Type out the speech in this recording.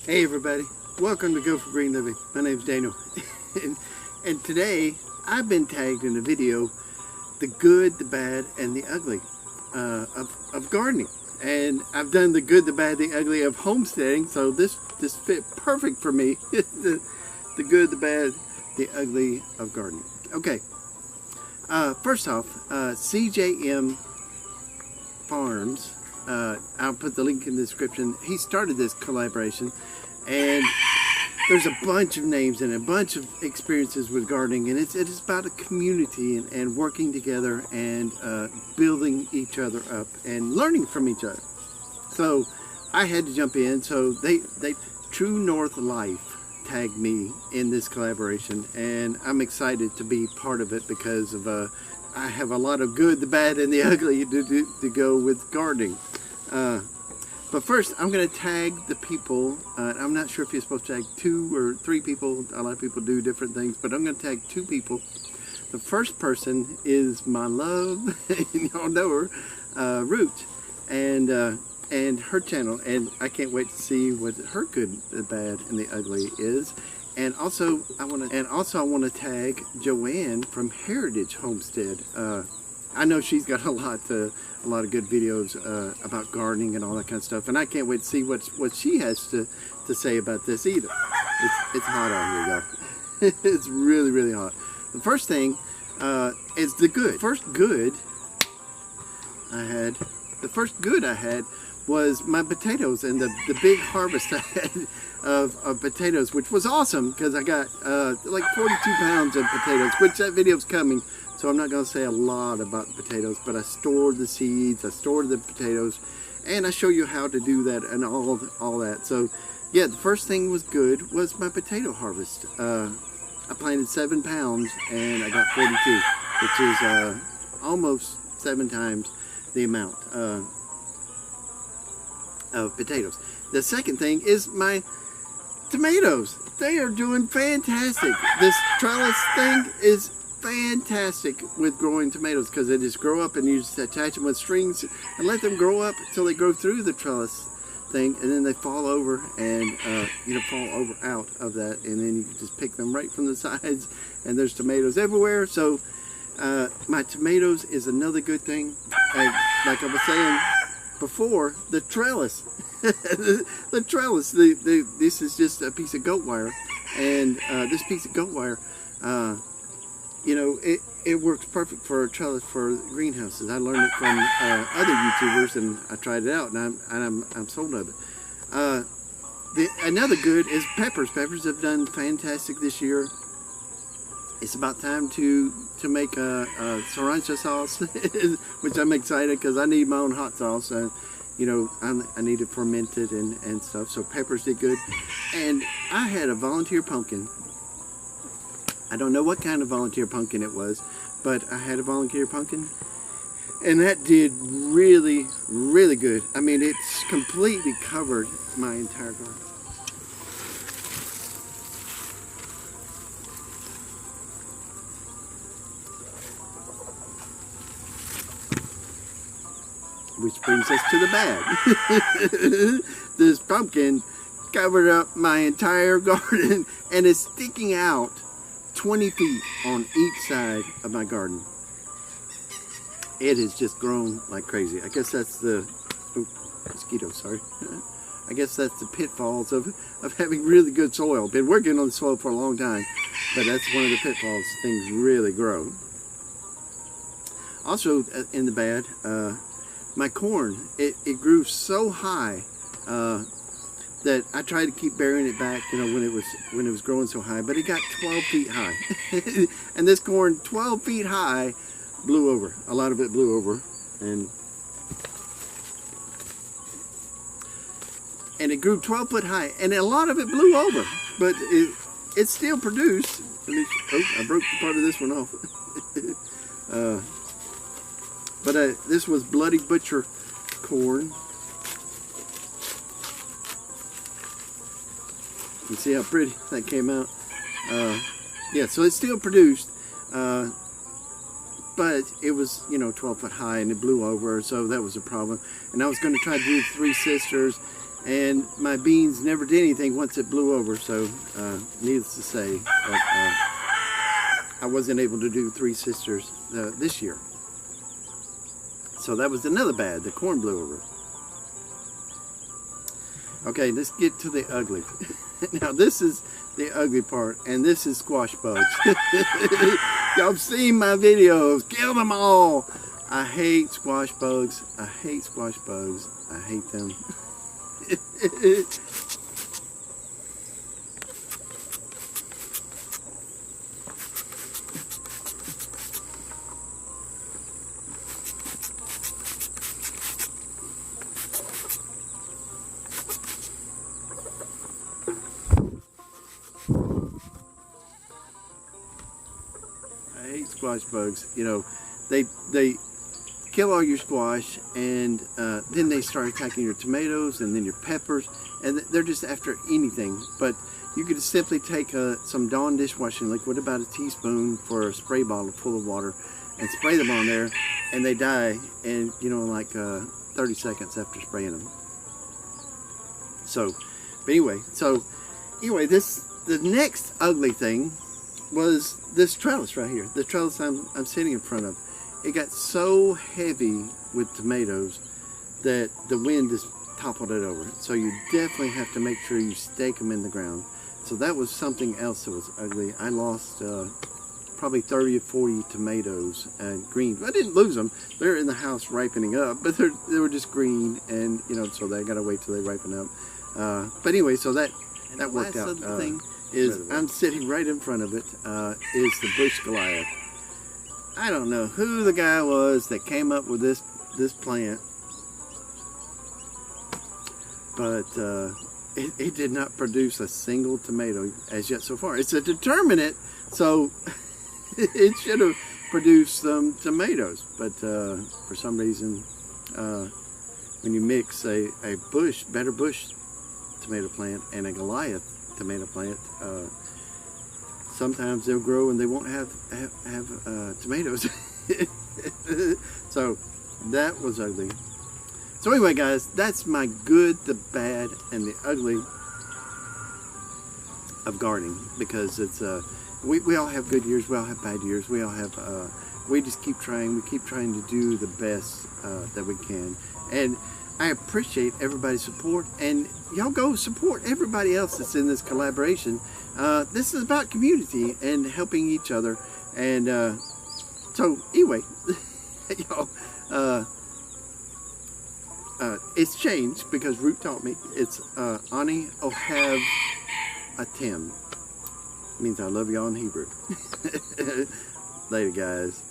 Hey everybody, welcome to Go for Green Living. My name is Daniel and today I've been tagged in a video, the good, the bad, and the ugly of gardening. And I've done the good, the bad, the ugly of homesteading, so this fit perfect for me. the good, the bad, the ugly of gardening. Okay, first off, CJM Farms, I'll put the link in the description. He started this collaboration, and there's a bunch of names and a bunch of experiences with gardening, and it is about a community and working together and building each other up and learning from each other. So I had to jump in. So they True North Life tagged me in this collaboration, and I'm excited to be part of it because of I have a lot of good, the bad, and the ugly to go with gardening. But first, I'm going to tag the people. I'm not sure if you're supposed to tag 2 or 3 people. A lot of people do different things, but I'm going to tag 2 people. The first person is my love, y'all know her, Ruts, and her channel. And I can't wait to see what her good, the bad, and the ugly is. And also, I want to tag Joanne from Heritage Homestead. I know she's got a lot of good videos about gardening and all that kind of stuff, and I can't wait to see what she has to say about this either. It's hot out here, y'all. It's really, really hot. The first thing is the good. The first good I had was my potatoes and the big harvest I had of potatoes, which was awesome because I got like 42 pounds of potatoes, which that video's coming, so I'm not going to say a lot about the potatoes, but I stored the seeds, I stored the potatoes, and I show you how to do that and all that. So yeah, the first thing was good was my potato harvest. I planted 7 pounds and I got 42, which is almost 7 times the amount of potatoes. The second thing is my tomatoes. They are doing fantastic. This trellis thing is fantastic with growing tomatoes because they just grow up and you just attach them with strings and let them grow up until they grow through the trellis thing, and then they fall over and fall over out of that, and then you can just pick them right from the sides, and there's tomatoes everywhere. So my tomatoes is another good thing. Like I was saying before, the trellis. The trellis, this is just a piece of goat wire, and this piece of goat wire, it works perfect for a trellis for greenhouses. I learned it from other YouTubers, and I tried it out, and I'm sold of it. Another good is peppers. Peppers have done fantastic this year. It's about time to make a sriracha sauce, which I'm excited because I need my own hot sauce. I need it fermented and stuff. So peppers did good. And I had a volunteer pumpkin. I don't know what kind of volunteer pumpkin it was, but I had a volunteer pumpkin, and that did really, really good. I mean, it's completely covered my entire garden. Which brings us to the bad. This pumpkin covered up my entire garden and is sticking out 20 feet on each side of my garden. It has just grown like crazy. I guess that's the mosquito, sorry. I guess that's the pitfalls of having really good soil. Been working on the soil for a long time, but that's one of the pitfalls. Things really grow. Also, in the bad, my corn, it grew so high that I tried to keep burying it back, when it was growing so high, but it got 12 feet high. And this corn, 12 feet high, blew over. A lot of it blew over, and it grew 12 foot high, and a lot of it blew over, but it still produced. At least, I broke part of this one off. But this was Bloody Butcher corn. You see how pretty that came out? Yeah, so it still produced, but it was, 12 foot high and it blew over, so that was a problem. And I was going to try to do 3 sisters, and my beans never did anything once it blew over. So needless to say, I wasn't able to do Three Sisters this year. So that was another bad. The corn blew over. Okay, let's get to the ugly. Now this is the ugly part, and this is squash bugs. Y'all seen my videos. Kill them all. I hate squash bugs. I hate squash bugs. I hate them. I hate squash bugs. You know, they kill all your squash, and then they start attacking your tomatoes and then your peppers, and they're just after anything. But you could simply take some Dawn dishwashing liquid, about a teaspoon for a spray bottle full of water, and spray them on there, and they die, and you know, like 30 seconds after spraying them. So, but anyway, the next ugly thing was this trellis right here. The trellis I'm sitting in front of. It got so heavy with tomatoes that the wind just toppled it over. So you definitely have to make sure you stake them in the ground. So that was something else that was ugly. I lost probably 30 or 40 tomatoes and green. I didn't lose them. They're in the house ripening up, but they were just green, and you know, so they gotta wait till they ripen up. But anyway, so that worked out. The thing is, I'm sitting right in front of it. Is the Bush Goliath. I don't know who the guy was that came up with this plant, but it did not produce a single tomato as yet so far. It's a determinate, so it should have produced some tomatoes, but for some reason, when you mix a better bush tomato plant and a Goliath tomato plant, sometimes they'll grow and they won't have tomatoes. So that was ugly. So anyway, guys, that's my good, the bad, and the ugly of gardening, because it's we all have good years, we all have bad years, we all have we just keep trying. We keep trying to do the best that we can, and I appreciate everybody's support, and y'all go support everybody else that's in this collaboration. This is about community and helping each other, and so anyway, y'all, it's changed because Root taught me. It's Ani Ohav Atem. It means I love y'all in Hebrew. Later, guys.